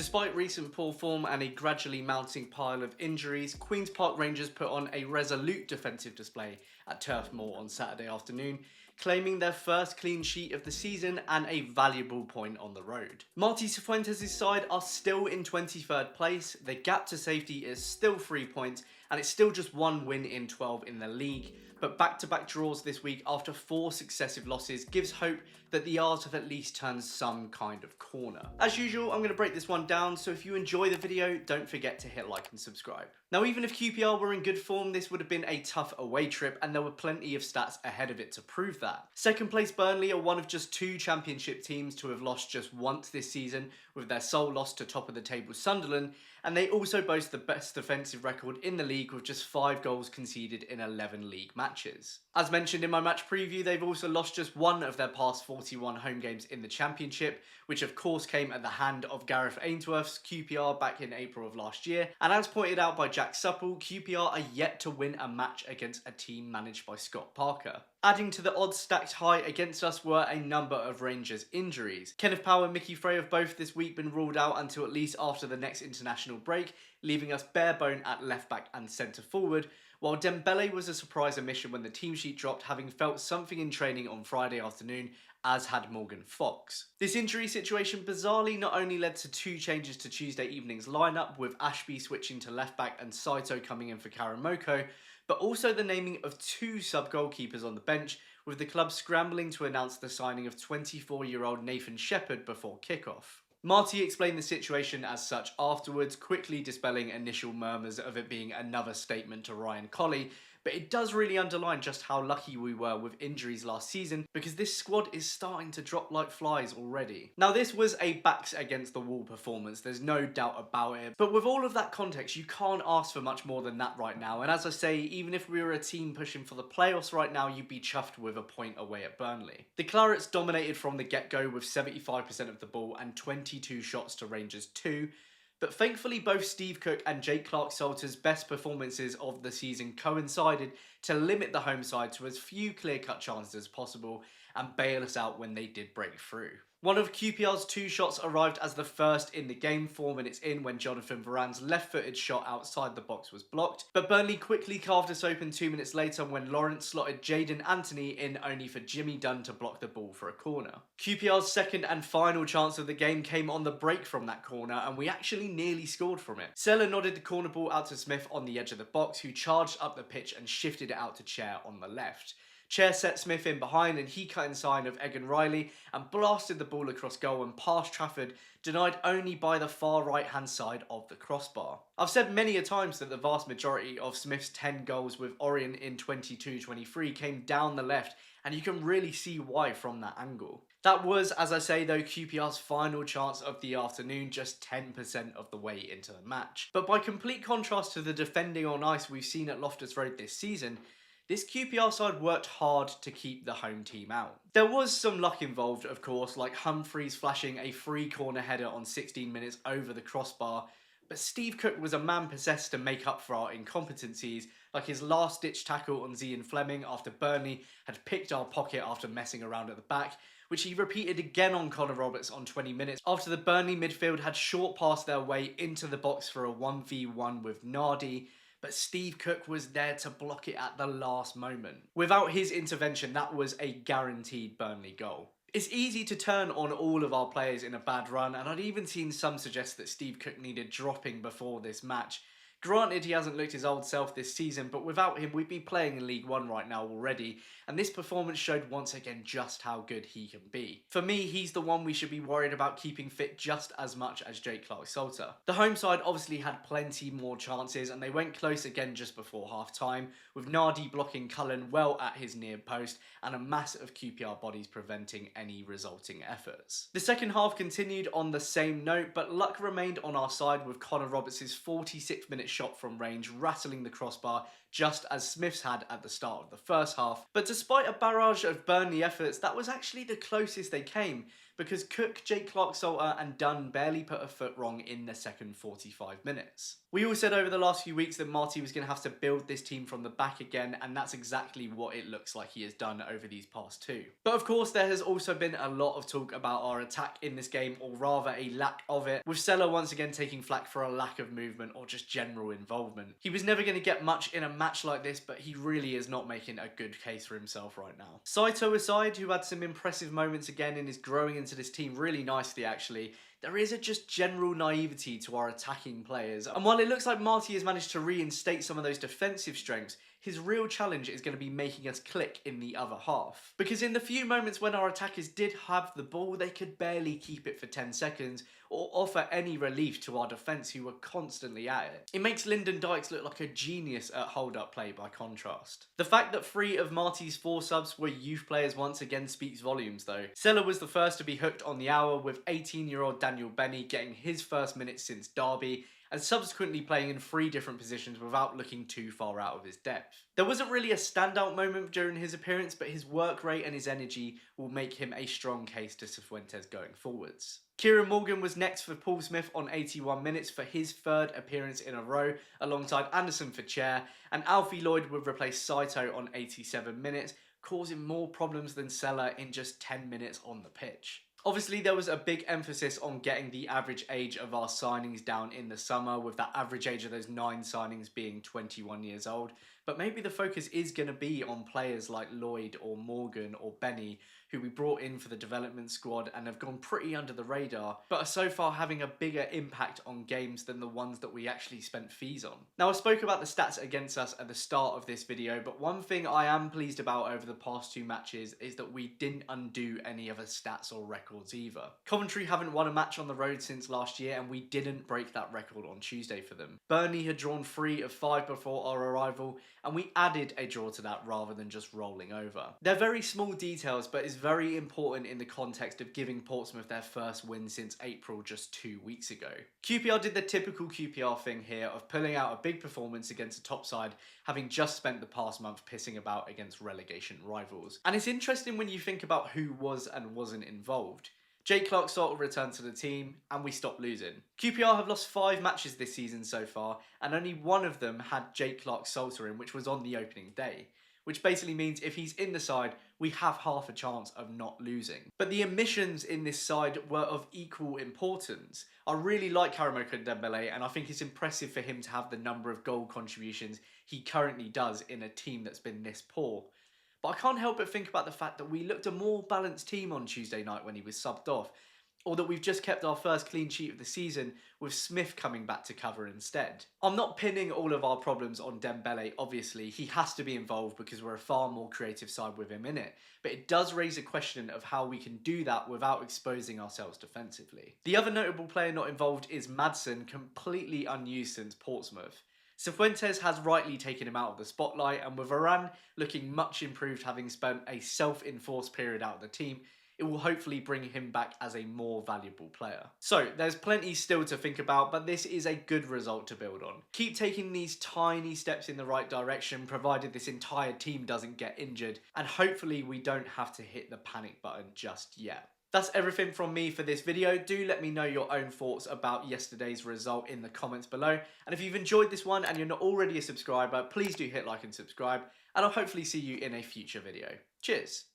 Despite recent poor form and a gradually mounting pile of injuries, Queen's Park Rangers put on a resolute defensive display at Turf Moor on Saturday afternoon, claiming their first clean sheet of the season and a valuable point on the road. Martí Cifuentes' side are still in 23rd place, the gap to safety is still 3 points, and it's still just one win in 12 in the league, but back-to-back draws this week after 4 successive losses gives hope that the R's have at least turned some kind of corner. As usual, I'm going to break this one down, so if you enjoy the video, don't forget to hit like and subscribe. Now, even if QPR were in good form, this would have been a tough away trip, and there were plenty of stats ahead of it to prove that. Second place Burnley are one of just 2 championship teams to have lost just once this season, with their sole loss to top of the table Sunderland, and they also boast the best defensive record in the league with just 5 goals conceded in 11 league matches. As mentioned in my match preview, they've also lost just one of their past 41 home games in the championship, which of course came at the hand of Gareth Ainsworth's QPR back in April of last year, and as pointed out by Jack Supple, QPR are yet to win a match against a team managed by Scott Parker. Adding to the odds stacked high against us were a number of Rangers injuries. Kenneth Power and Mickey Frey have both this week been ruled out until at least after the next international break, leaving us bare bone at left back and centre forward, while Dembele was a surprise omission when the team sheet dropped, having felt something in training on Friday afternoon, as had Morgan Fox. This injury situation bizarrely not only led to 2 changes to Tuesday evening's lineup, with Ashby switching to left back and Saito coming in for Karamoko, but also the naming of 2 sub-goalkeepers on the bench, with the club scrambling to announce the signing of 24-year-old Nathan Shepherd before kickoff. Marty explained the situation as such afterwards, quickly dispelling initial murmurs of it being another statement to Ryan Colley, but it does really underline just how lucky we were with injuries last season, because this squad is starting to drop like flies already. Now, this was a backs against the wall performance, there's no doubt about it, but with all of that context, you can't ask for much more than that right now, and as I say, even if we were a team pushing for the playoffs right now, you'd be chuffed with a point away at Burnley. The Clarets dominated from the get-go with 75% of the ball and 22 shots to Rangers 2, but thankfully both Steve Cook and Jake Clark-Salter's best performances of the season coincided to limit the home side to as few clear-cut chances as possible and bail us out when they did break through. One of QPR's 2 shots arrived as the first in the game 4 minutes in when Jonathan Varane's left-footed shot outside the box was blocked, but Burnley quickly carved us open 2 minutes later when Lawrence slotted Jaden Anthony in only for Jimmy Dunn to block the ball for a corner. QPR's second and final chance of the game came on the break from that corner, and we actually nearly scored from it. Seller nodded the corner ball out to Smith on the edge of the box, who charged up the pitch and shifted it out to Chair on the left. Chair set Smith in behind and he cut in sign of Egan Riley and blasted the ball across goal and past Trafford, denied only by the far right hand side of the crossbar. I've said many a times that the vast majority of Smith's 10 goals with Orient in 22-23 came down the left, and you can really see why from that angle. That was, as I say though, QPR's final chance of the afternoon, just 10% of the way into the match. But by complete contrast to the defending on ice we've seen at Loftus Road this season, this QPR side worked hard to keep the home team out. There was some luck involved, of course, like Humphreys flashing a free corner header on 16 minutes over the crossbar, but Steve Cook was a man possessed to make up for our incompetencies, like his last-ditch tackle on Zian Fleming after Burnley had picked our pocket after messing around at the back, which he repeated again on Connor Roberts on 20 minutes after the Burnley midfield had short passed their way into the box for a 1v1 with Nardi, but Steve Cook was there to block it at the last moment. Without his intervention, that was a guaranteed Burnley goal. It's easy to turn on all of our players in a bad run, and I'd even seen some suggest that Steve Cook needed dropping before this match. Granted, he hasn't looked his old self this season, but without him, we'd be playing in League One right now already, and this performance showed once again just how good he can be. For me, he's the one we should be worried about keeping fit just as much as Jake Clark-Salter. The home side obviously had plenty more chances, and they went close again just before half-time, with Nardi blocking Cullen well at his near post, and a mass of QPR bodies preventing any resulting efforts. The second half continued on the same note, but luck remained on our side with Connor Roberts' 46-minute shot from range rattling the crossbar just as Smith's had at the start of the first half. But despite a barrage of Burnley efforts, that was actually the closest they came, because Cook, Jake Clark-Salter and Dunn barely put a foot wrong in the second 45 minutes. We all said over the last few weeks that Marty was going to have to build this team from the back again, and that's exactly what it looks like he has done over these past two. But of course there has also been a lot of talk about our attack in this game, or rather a lack of it, with Sella once again taking flack for a lack of movement or just general involvement. He was never going to get much in a match like this, but he really is not making a good case for himself right now. Saito aside, who had some impressive moments again and is growing into this team really nicely actually, there is a just general naivety to our attacking players, and while it looks like Marty has managed to reinstate some of those defensive strengths, his real challenge is going to be making us click in the other half. Because in the few moments when our attackers did have the ball, they could barely keep it for 10 seconds or offer any relief to our defence, who were constantly at it. It makes Lyndon Dykes look like a genius at hold-up play by contrast. The fact that 3 of Marty's 4 subs were youth players once again speaks volumes though. Sella was the first to be hooked on the hour, with 18-year-old Daniel Benny getting his first minutes since Derby, and subsequently playing in 3 different positions without looking too far out of his depth. There wasn't really a standout moment during his appearance, but his work rate and his energy will make him a strong case to Cifuentes going forwards. Kieran Morgan was next for Paul Smith on 81 minutes for his 3rd appearance in a row, alongside Anderson for Chair, and Alfie Lloyd would replace Saito on 87 minutes, causing more problems than Sella in just 10 minutes on the pitch. Obviously there was a big emphasis on getting the average age of our signings down in the summer, with that average age of those 9 signings being 21 years old, but maybe the focus is going to be on players like Lloyd or Morgan or Benny, who we brought in for the development squad and have gone pretty under the radar, but are so far having a bigger impact on games than the ones that we actually spent fees on. Now I spoke about the stats against us at the start of this video, but one thing I am pleased about over the past 2 matches is that we didn't undo any other stats or records either. Coventry haven't won a match on the road since last year, and we didn't break that record on Tuesday for them. Burnley had drawn 3 of 5 before our arrival, and we added a draw to that rather than just rolling over. They're very small details, but it's very important in the context of giving Portsmouth their first win since April just 2 weeks ago. QPR did the typical QPR thing here of pulling out a big performance against a top side, having just spent the past month pissing about against relegation rivals. And it's interesting when you think about who was and wasn't involved. Jake Clark-Salter returned to the team, and we stopped losing. QPR have lost 5 matches this season so far, and only 1 of them had Jake Clark-Salter in, which was on the opening day. Which basically means if he's in the side, we have half a chance of not losing. But the omissions in this side were of equal importance. I really like Karamoko Dembele, and I think it's impressive for him to have the number of goal contributions he currently does in a team that's been this poor. But I can't help but think about the fact that we looked a more balanced team on Tuesday night when he was subbed off, or that we've just kept our first clean sheet of the season with Smith coming back to cover instead. I'm not pinning all of our problems on Dembele, obviously. He has to be involved because we're a far more creative side with him in it, but it does raise a question of how we can do that without exposing ourselves defensively. The other notable player not involved is Madsen, completely unused since Portsmouth. Cifuentes has rightly taken him out of the spotlight, and with Varane looking much improved, having spent a self-enforced period out of the team, it will hopefully bring him back as a more valuable player. So there's plenty still to think about, but this is a good result to build on. Keep taking these tiny steps in the right direction, provided this entire team doesn't get injured, and hopefully we don't have to hit the panic button just yet. That's everything from me for this video. Do let me know your own thoughts about yesterday's result in the comments below. And if you've enjoyed this one and you're not already a subscriber, please do hit like and subscribe, and I'll hopefully see you in a future video. Cheers!